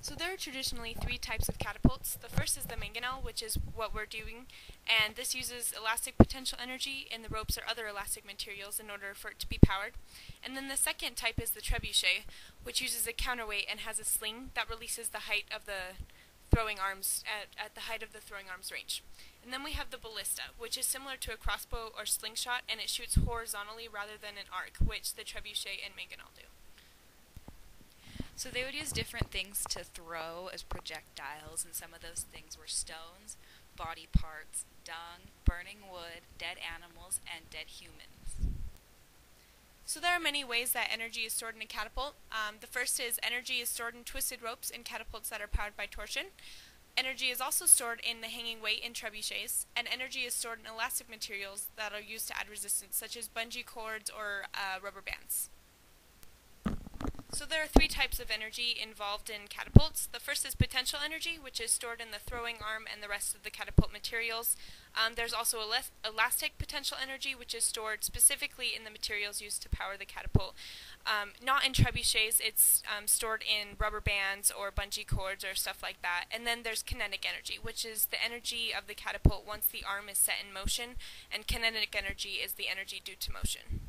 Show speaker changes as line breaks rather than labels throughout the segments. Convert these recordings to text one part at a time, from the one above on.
So there are traditionally three types of catapults. The first is the mangonel, which is what we're doing, and this uses elastic potential energy in the ropes or other elastic materials in order for it to be powered. And then the second type is the trebuchet, which uses a counterweight and has a sling that releases the height of the throwing arms at the height of the throwing arms range. And then we have the ballista, which is similar to a crossbow or slingshot, and it shoots horizontally rather than an arc, which the trebuchet and mangonel do.
So they would use different things to throw as projectiles, and some of those things were stones, body parts, dung, burning wood, dead animals, and dead humans.
So there are many ways that energy is stored in a catapult. The first is energy is stored in twisted ropes in catapults that are powered by torsion. Energy is also stored in the hanging weight in trebuchets, and energy is stored in elastic materials that are used to add resistance, such as bungee cords or rubber bands. So there are three types of energy involved in catapults. The first is potential energy, which is stored in the throwing arm and the rest of the catapult materials. There's also elastic potential energy, which is stored specifically in the materials used to power the catapult. Not in trebuchets, it's stored in rubber bands or bungee cords or stuff like that. And then there's kinetic energy, which is the energy of the catapult once the arm is set in motion, and kinetic energy is the energy due to motion.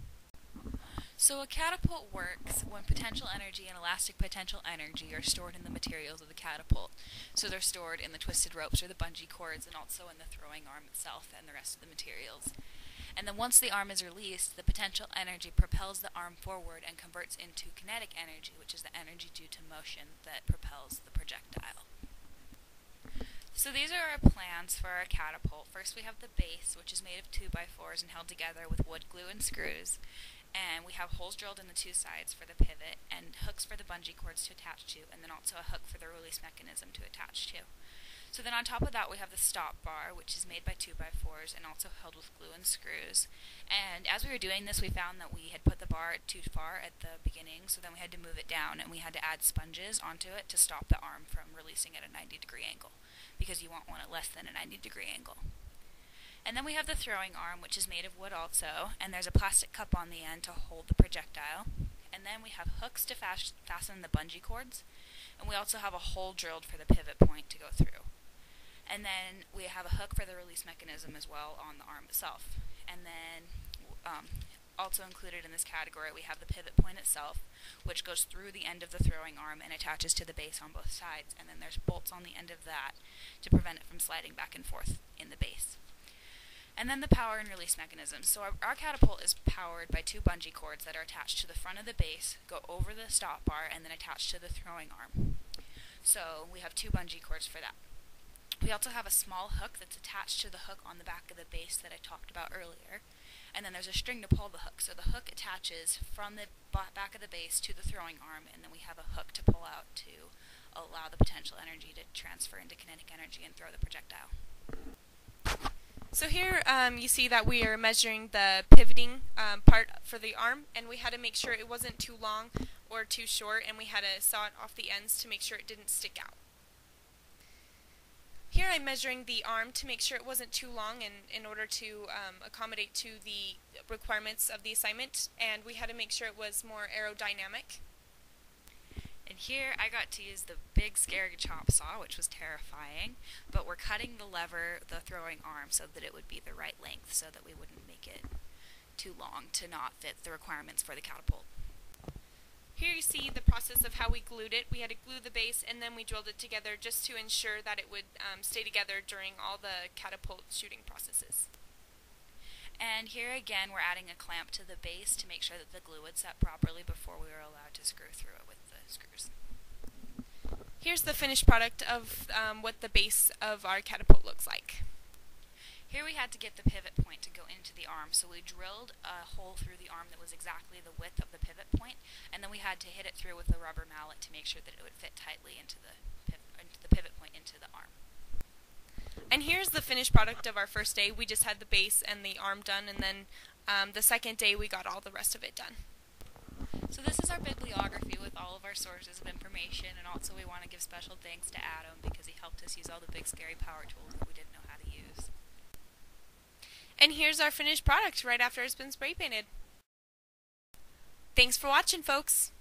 So a catapult works when potential energy and elastic potential energy are stored in the materials of the catapult. So they're stored in the twisted ropes or the bungee cords, and also in the throwing arm itself and the rest of the materials. And then once the arm is released, the potential energy propels the arm forward and converts into kinetic energy, which is the energy due to motion that propels the projectile. So these are our plans for our catapult. First we have the base, which is made of 2x4s and held together with wood glue and screws. And we have holes drilled in the two sides for the pivot, and hooks for the bungee cords to attach to, and then also a hook for the release mechanism to attach to. So then on top of that we have the stop bar, which is made by 2x4s and also held with glue and screws. And as we were doing this, we found that we had put the bar too far at the beginning, so then we had to move it down, and we had to add sponges onto it to stop the arm from releasing at a 90-degree angle, because you won't want it less than a 90-degree angle. And then we have the throwing arm, which is made of wood also, and there's a plastic cup on the end to hold the projectile. And then we have hooks to fasten the bungee cords, and we also have a hole drilled for the pivot point to go through. And then we have a hook for the release mechanism as well on the arm itself. And then also included in this category we have the pivot point itself, which goes through the end of the throwing arm and attaches to the base on both sides, and then there's bolts on the end of that to prevent it from sliding back and forth in the base. And then the power and release mechanism. So our catapult is powered by two bungee cords that are attached to the front of the base, go over the stop bar, and then attached to the throwing arm. So we have two bungee cords for that. We also have a small hook that's attached to the hook on the back of the base that I talked about earlier. And then there's a string to pull the hook. So the hook attaches from the back of the base to the throwing arm, and then we have a hook to pull out to allow the potential energy to transfer into kinetic energy and throw the projectile.
So here you see that we are measuring the pivoting part for the arm, and we had to make sure it wasn't too long or too short, and we had to saw it off the ends to make sure it didn't stick out. Here I'm measuring the arm to make sure it wasn't too long and in order to accommodate to the requirements of the assignment, and we had to make sure it was more aerodynamic.
And here I got to use the big scary chop saw, which was terrifying, but we're cutting the lever, the throwing arm, so that it would be the right length, so that we wouldn't make it too long to not fit the requirements for the catapult.
Here you see the process of how we glued it. We had to glue the base and then we drilled it together just to ensure that it would stay together during all the catapult shooting processes.
And here again we're adding a clamp to the base to make sure that the glue would set properly before we were allowed to screw through it with the screws.
Here's the finished product of what the base of our catapult looks like.
Here we had to get the pivot point to go into the arm, so we drilled a hole through the arm that was exactly the width of the pivot point, and then we had to hit it through with a rubber mallet to make sure that it would fit tightly into the pivot point into the arm.
And here's the finished product of our first day. We just had the base and the arm done, and then the second day we got all the rest of it done.
So this is our bibliography with all of our sources of information, and also we want to give special thanks to Adam because he helped us use all the big scary power tools that we didn't know how to use.
And here's our finished product right after it's been spray painted. Thanks for watching, folks!